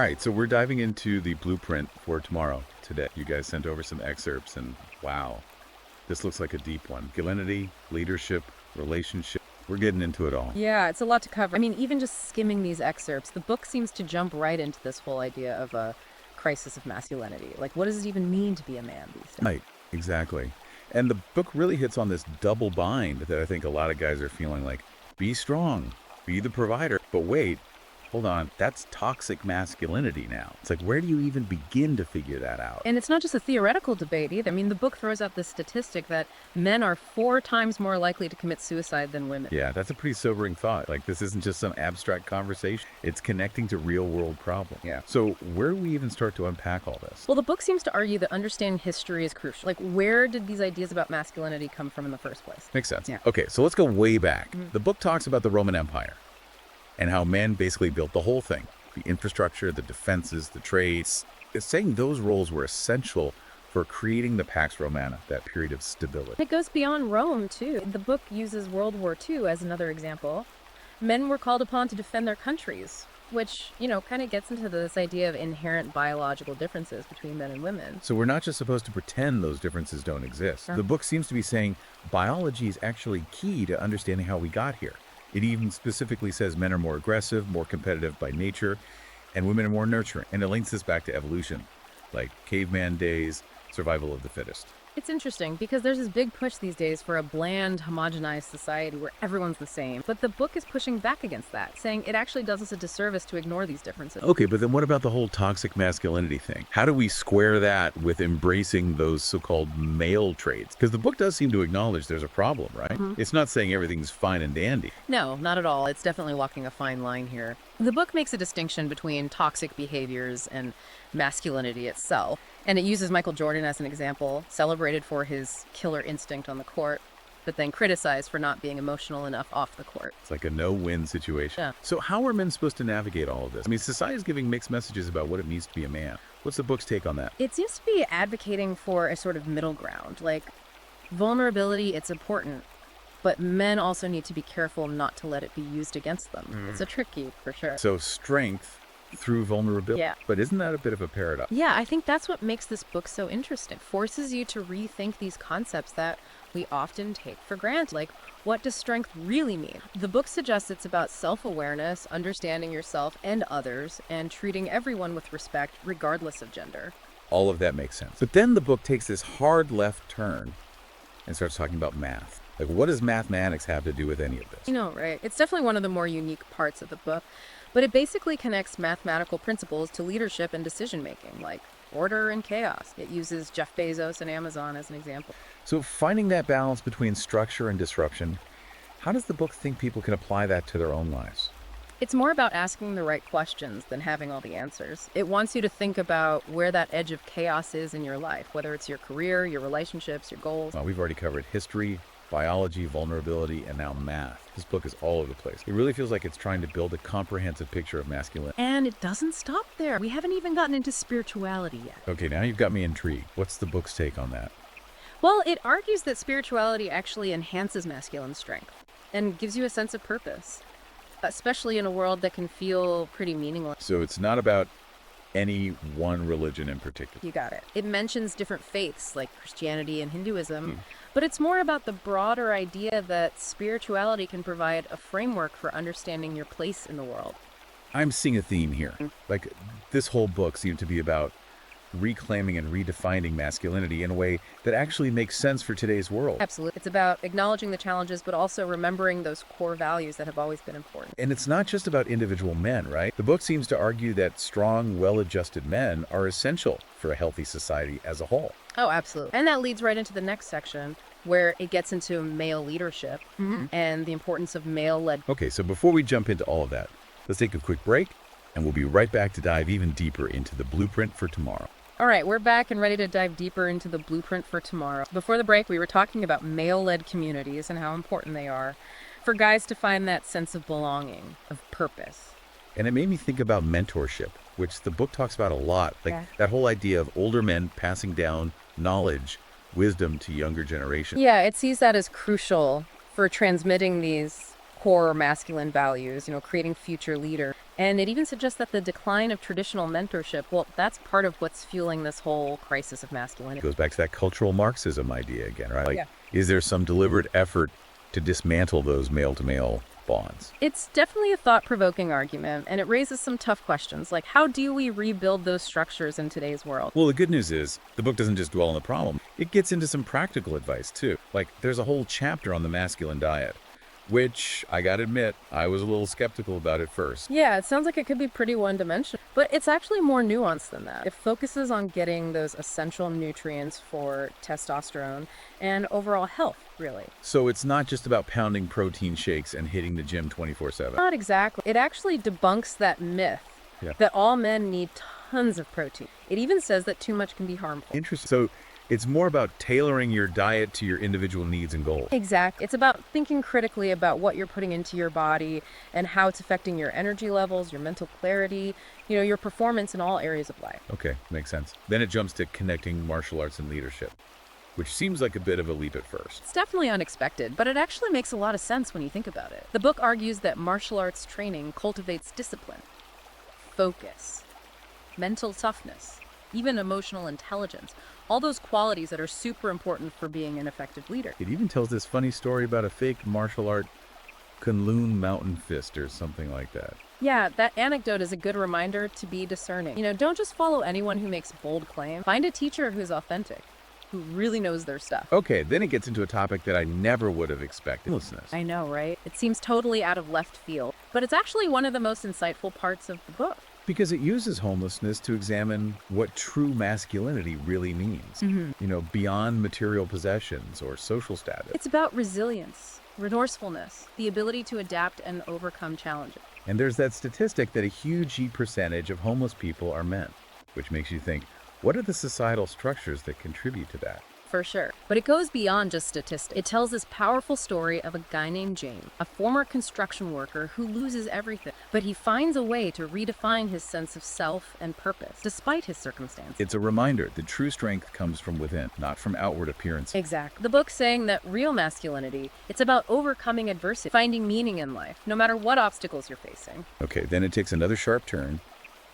right, so we're diving into the blueprint for tomorrow today. You guys sent over some excerpts, and wow, this looks like a deep one. Masculinity, leadership, relationship. We're getting into it all. Yeah, it's a lot to cover. I mean, even just skimming these excerpts, the book seems to jump right into this whole idea of a crisis of masculinity. Like, what does it even mean to be a man these days? Right, exactly. And the book really hits on this double bind that I think a lot of guys are feeling like, be strong, be the provider. But wait, hold on, that's toxic masculinity now. It's like, where do you even begin to figure that out? And it's not just a theoretical debate either. I mean, the book throws out this statistic that men are 4 times more likely to commit suicide than women. Yeah, that's a pretty sobering thought. Like, this isn't just some abstract conversation. It's connecting to real world problems. Yeah. So where do we even start to unpack all this? Well, the book seems to argue that understanding history is crucial. Like, where did these ideas about masculinity come from in the first place? Makes sense. Yeah. Okay, so let's go way back. The book talks about the Roman Empire and how men basically built the whole thing. The infrastructure, the defenses, the trades. It's saying those roles were essential for creating the Pax Romana, that period of stability. It goes beyond Rome, too. The book uses World War II as another example. Men were called upon to defend their countries, which, kind of gets into this idea of inherent biological differences between men and women. So we're not just supposed to pretend those differences don't exist. The book seems to be saying biology is actually key to understanding how we got here. It even specifically says men are more aggressive, more competitive by nature, and women are more nurturing. And it links this back to evolution, like caveman days, survival of the fittest. It's interesting because there's this big push these days for a bland, homogenized society where everyone's the same. But the book is pushing back against that, saying it actually does us a disservice to ignore these differences. Okay, but then what about the whole toxic masculinity thing? How do we square that with embracing those so-called male traits? Because the book does seem to acknowledge there's a problem, right? It's not saying everything's fine and dandy. No, not at all. It's definitely walking a fine line here. The book makes a distinction between toxic behaviors and masculinity itself. And it uses Michael Jordan as an example, celebrated for his killer instinct on the court, but then criticized for not being emotional enough off the court. It's like a no-win situation. Yeah. So how are men supposed to navigate all of this? I mean, society is giving mixed messages about what it means to be a man. What's the book's take on that? It seems to be advocating for a sort of middle ground. Like, vulnerability, it's important, but men also need to be careful not to let it be used against them. It's a tricky, for sure. So strength through vulnerability. Yeah. But isn't that a bit of a paradox? Yeah, I think that's what makes this book so interesting. It forces you to rethink these concepts that we often take for granted. Like, what does strength really mean? The book suggests it's about self-awareness, understanding yourself and others, and treating everyone with respect, regardless of gender. All of that makes sense. But then the book takes this hard left turn and starts talking about math. Like, what does mathematics have to do with any of this? Right? It's definitely one of the more unique parts of the book. But it basically connects mathematical principles to leadership and decision-making, like order and chaos. It uses Jeff Bezos and Amazon as an example. So finding that balance between structure and disruption, how does the book think people can apply that to their own lives? It's more about asking the right questions than having all the answers. It wants you to think about where that edge of chaos is in your life, whether it's your career, your relationships, your goals. Well, we've already covered history, biology, vulnerability, and now math. This book is all over the place. It really feels like it's trying to build a comprehensive picture of masculinity. And it doesn't stop there. We haven't even gotten into spirituality yet. Okay, now you've got me intrigued. What's the book's take on that? Well, it argues that spirituality actually enhances masculine strength and gives you a sense of purpose, especially in a world that can feel pretty meaningless. So it's not about any one religion in particular. You got it. It mentions different faiths like Christianity and Hinduism, but it's more about the broader idea that spirituality can provide a framework for understanding your place in the world. I'm seeing a theme here. Like, this whole book seemed to be about reclaiming and redefining masculinity in a way that actually makes sense for today's world. Absolutely. It's about acknowledging the challenges, but also remembering those core values that have always been important. And it's not just about individual men, right? The book seems to argue that strong, well-adjusted men are essential for a healthy society as a whole. Oh, absolutely. And that leads right into the next section, where it gets into male leadership and the importance of male-led. Okay, so before we jump into all of that, let's take a quick break, and we'll be right back to dive even deeper into the blueprint for tomorrow. All right, we're back and ready to dive deeper into the blueprint for tomorrow. Before the break, we were talking about male-led communities and how important they are for guys to find that sense of belonging, of purpose. And it made me think about mentorship, which the book talks about a lot. Like that whole idea of older men passing down knowledge, wisdom to younger generations. Yeah, it sees that as crucial for transmitting these core masculine values, creating future leaders. And it even suggests that the decline of traditional mentorship, well, that's part of what's fueling this whole crisis of It masculinity. goes back to that cultural Marxism idea again, right? Like, Yeah. is there some deliberate effort to dismantle those male-to-male bonds? It's definitely a thought-provoking argument, and it raises some tough questions, like how do we rebuild those structures in today's world? Well, the good news is the book doesn't just dwell on the problem. It gets into some practical advice, too. Like, there's a whole chapter on the masculine diet, which, I gotta admit, I was a little skeptical about at first. Yeah, it sounds like it could be pretty one-dimensional, but it's actually more nuanced than that. It focuses on getting those essential nutrients for testosterone and overall health, really. So it's not just about pounding protein shakes and hitting the gym 24/7. Not exactly. It actually debunks that myth Yeah. that all men need tons of protein. It even says that too much can be harmful. Interesting. So it's more about tailoring your diet to your individual needs and goals. Exactly. It's about thinking critically about what you're putting into your body and how it's affecting your energy levels, your mental clarity, your performance in all areas of life. Okay, makes sense. Then it jumps to connecting martial arts and leadership, which seems like a bit of a leap at first. It's definitely unexpected, but it actually makes a lot of sense when you think about it. The book argues that martial arts training cultivates discipline, focus, mental toughness, even emotional intelligence, all those qualities that are super important for being an effective leader. It even tells this funny story about a fake martial art Kunlun mountain fist or something like that. Yeah, that anecdote is a good reminder to be discerning. Don't just follow anyone who makes bold claims. Find a teacher who's authentic, who really knows their stuff. Okay, then it gets into a topic that I never would have expected. Homelessness. I know, right? It seems totally out of left field, but it's actually one of the most insightful parts of the book. Because it uses homelessness to examine what true masculinity really means. Beyond material possessions or social status. It's about resilience, resourcefulness, the ability to adapt and overcome challenges. And there's that statistic that a huge percentage of homeless people are men, which makes you think, what are the societal structures that contribute to that? For sure. But it goes beyond just statistics. It tells this powerful story of a guy named James, a former construction worker who loses everything, but he finds a way to redefine his sense of self and purpose, despite his circumstances. It's a reminder that true strength comes from within, not from outward appearance. Exactly. The book's saying that real masculinity, it's about overcoming adversity, finding meaning in life, no matter what obstacles you're facing. Okay, then it takes another sharp turn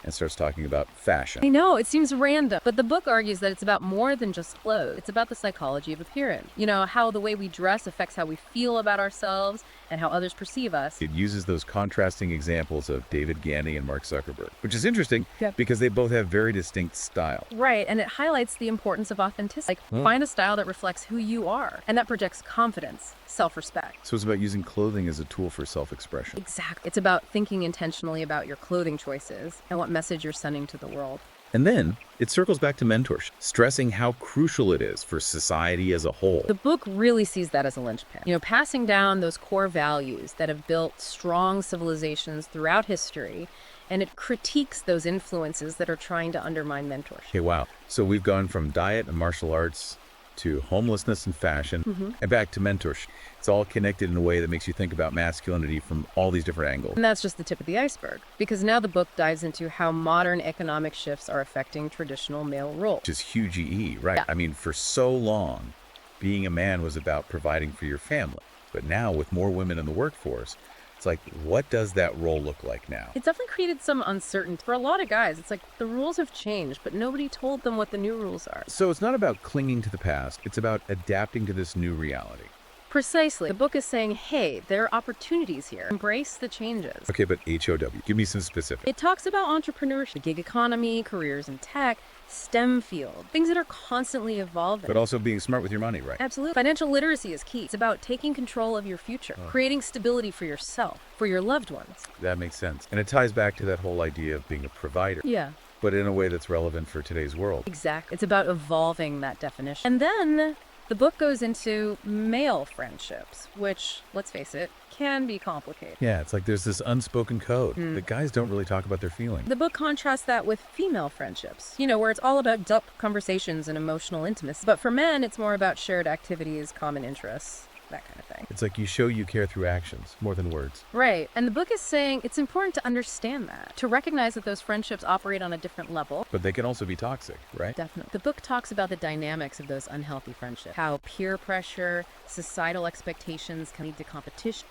and starts talking about fashion. I know, it seems random, but the book argues that it's about more than just clothes. It's about the psychology of appearance. How the way we dress affects how we feel about ourselves and how others perceive us. It uses those contrasting examples of David Gandy and Mark Zuckerberg, which is interesting Yeah. because they both have very distinct style. Right, and it highlights the importance of authenticity. Find a style that reflects who you are and that projects confidence, self-respect. So it's about using clothing as a tool for self-expression. Exactly. It's about thinking intentionally about your clothing choices and what message you're sending to the world. And then it circles back to mentorship, stressing how crucial it is for society as a whole. The book really sees that as a linchpin. Passing down those core values that have built strong civilizations throughout history, and it critiques those influences that are trying to undermine mentorship. Okay, wow. So we've gone from diet and martial arts to homelessness and fashion and back to mentorship. It's all connected in a way that makes you think about masculinity from all these different angles. And that's just the tip of the iceberg, because now the book dives into how modern economic shifts are affecting traditional male roles. Which is huge EE, right? Yeah. I mean, for so long, being a man was about providing for your family. But now, with more women in the workforce, it's like, what does that role look like now? It's definitely created some uncertainty. For a lot of guys, it's like the rules have changed, but nobody told them what the new rules are. So it's not about clinging to the past. It's about adapting to this new reality. Precisely. The book is saying, hey, there are opportunities here. Embrace the changes. Okay, but HOW, give me some specifics. It talks about entrepreneurship, the gig economy, careers in tech, STEM field, things that are constantly evolving. But also being smart with your money, right? Absolutely. Financial literacy is key. It's about taking control of your future, creating stability for yourself, for your loved ones. That makes sense. And it ties back to that whole idea of being a provider, Yeah, but in a way that's relevant for today's world. exactly. It's about evolving that definition. And then the book goes into male friendships, which, let's face it, can be complicated. Yeah, it's like there's this unspoken code that guys don't really talk about their feelings. The book contrasts that with female friendships, where it's all about deep conversations and emotional intimacy. But for men, it's more about shared activities, common interests, that kind of thing. It's like you show you care through actions more than words. Right. And the book is saying it's important to understand that, to recognize that those friendships operate on a different level. But they can also be toxic, right? Definitely. The book talks about the dynamics of those unhealthy friendships, how peer pressure, societal expectations can lead to competition,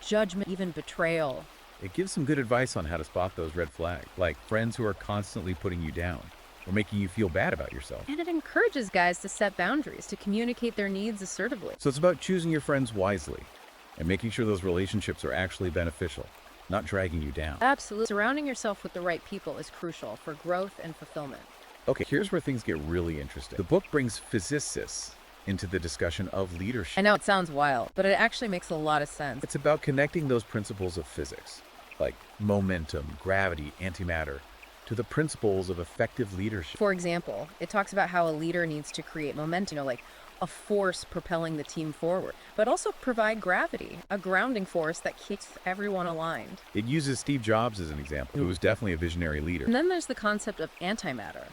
judgment, even betrayal It gives some good advice on how to spot those red flags, like friends who are constantly putting you down or making you feel bad about yourself. And it encourages guys to set boundaries, to communicate their needs assertively. So it's about choosing your friends wisely and making sure those relationships are actually beneficial, not dragging you down. Absolutely. Surrounding yourself with the right people is crucial for growth and fulfillment. Okay, here's where things get really interesting. The book brings physicists into the discussion of leadership. I know it sounds wild, but it actually makes a lot of sense. It's about connecting those principles of physics, like momentum, gravity, antimatter, to the principles of effective leadership. For example, it talks about how a leader needs to create momentum, like a force propelling the team forward, but also provide gravity, a grounding force that keeps everyone aligned. It uses Steve Jobs as an example, who was definitely a visionary leader. And then there's the concept of antimatter,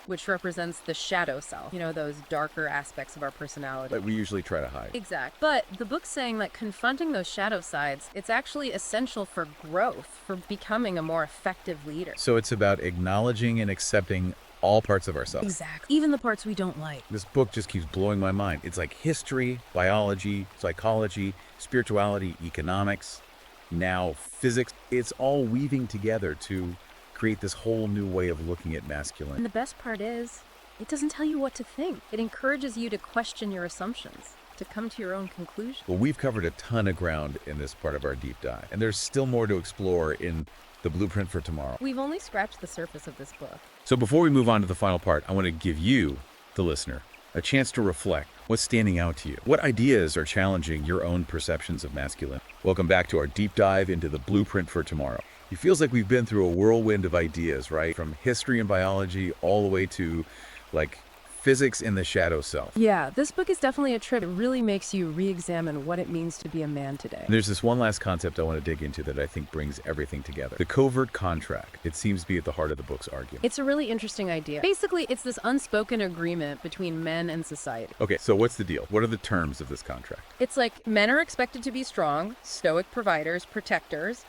which represents the shadow self, those darker aspects of our personality. That we usually try to hide. Exact. But the book's saying that confronting those shadow sides, it's actually essential for growth, for becoming a more effective leader. So it's about acknowledging and accepting all parts of ourselves. Exactly. Even the parts we don't like. This book just keeps blowing my mind. It's like history, biology, psychology, spirituality, economics, now physics. It's all weaving together to create this whole new way of looking at masculinity. And the best part is, it doesn't tell you what to think. It encourages you to question your assumptions, to come to your own conclusion. Well, we've covered a ton of ground in this part of our deep dive, and there's still more to explore in The Blueprint for Tomorrow. We've only scratched the surface of this book. So before we move on to the final part, I want to give you, the listener, a chance to reflect. What's standing out to you? What ideas are challenging your own perceptions of masculinity? Welcome back to our deep dive into The Blueprint for Tomorrow. It feels like we've been through a whirlwind of ideas, right? From history and biology all the way to, like, physics in the shadow self. Yeah, this book is definitely a trip. It really makes you re-examine what it means to be a man today. There's this one last concept I want to dig into that I think brings everything together. The covert contract. It seems to be at the heart of the book's argument. It's a really interesting idea. Basically, it's this unspoken agreement between men and society. Okay, so what's the deal? What are the terms of this contract? It's like men are expected to be strong, stoic providers, protectors,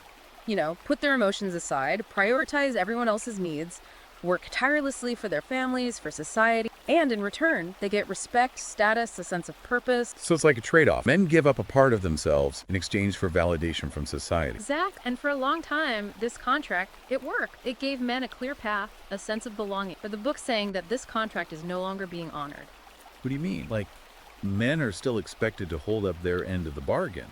put their emotions aside, prioritize everyone else's needs, work tirelessly for their families, for society, and in return, they get respect, status, a sense of purpose. So it's like a trade-off. Men give up a part of themselves in exchange for validation from society. Exact. And for a long time, this contract, it worked. It gave men a clear path, a sense of belonging. But the book's saying that this contract is no longer being honored. What do you mean? Like, men are still expected to hold up their end of the bargain,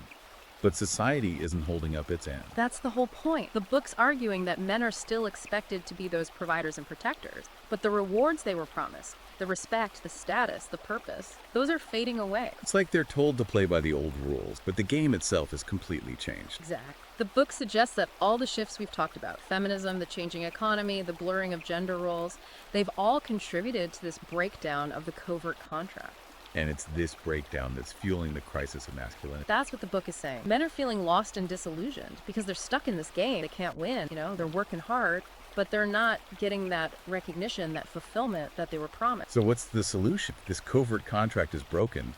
but society isn't holding up its end. That's the whole point. The book's arguing that men are still expected to be those providers and protectors, but the rewards they were promised, the respect, the status, the purpose, those are fading away. It's like they're told to play by the old rules, but the game itself is completely changed. Exact. The book suggests that all the shifts we've talked about, feminism, the changing economy, the blurring of gender roles, they've all contributed to this breakdown of the covert contract. And it's this breakdown that's fueling the crisis of masculinity. That's what the book is saying. Men are feeling lost and disillusioned because they're stuck in this game. They can't win. They're working hard, but they're not getting that recognition, that fulfillment that they were promised. So what's the solution? This covert contract is broken.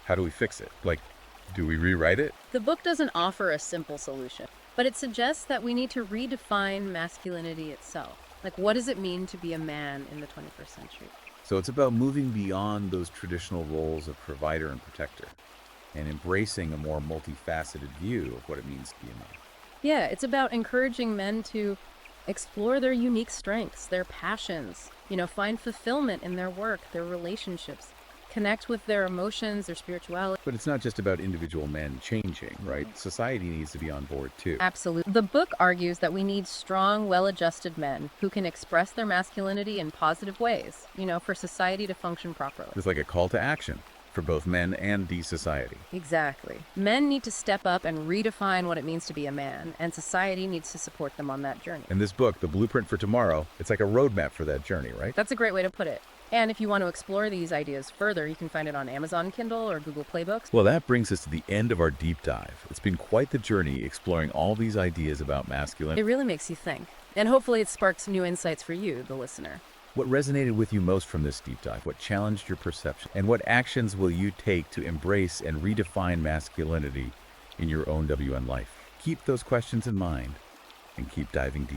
How do we fix it? Like, do we rewrite it? The book doesn't offer a simple solution, but it suggests that we need to redefine masculinity itself. Like, what does it mean to be a man in the 21st century? So it's about moving beyond those traditional roles of provider and protector and embracing a more multifaceted view of what it means to be a man. Yeah, it's about encouraging men to explore their unique strengths, their passions, find fulfillment in their work, their relationships, connect with their emotions, their spirituality. But it's not just about individual men changing, right? Society needs to be on board too. Absolutely. The book argues that we need strong, well-adjusted men who can express their masculinity in positive ways, for society to function properly. It's like a call to action for both men and the society. Exactly. Men need to step up and redefine what it means to be a man, and society needs to support them on that journey. In this book, The Blueprint for Tomorrow, it's like a roadmap for that journey, right? That's a great way to put it. And if you want to explore these ideas further, you can find it on Amazon Kindle or Google Play Books. Well, that brings us to the end of our deep dive. It's been quite the journey exploring all these ideas about masculinity. It really makes you think. And hopefully it sparks new insights for you, the listener. What resonated with you most from this deep dive? What challenged your perception? And what actions will you take to embrace and redefine masculinity in your own WN life? Keep those questions in mind and keep diving deep.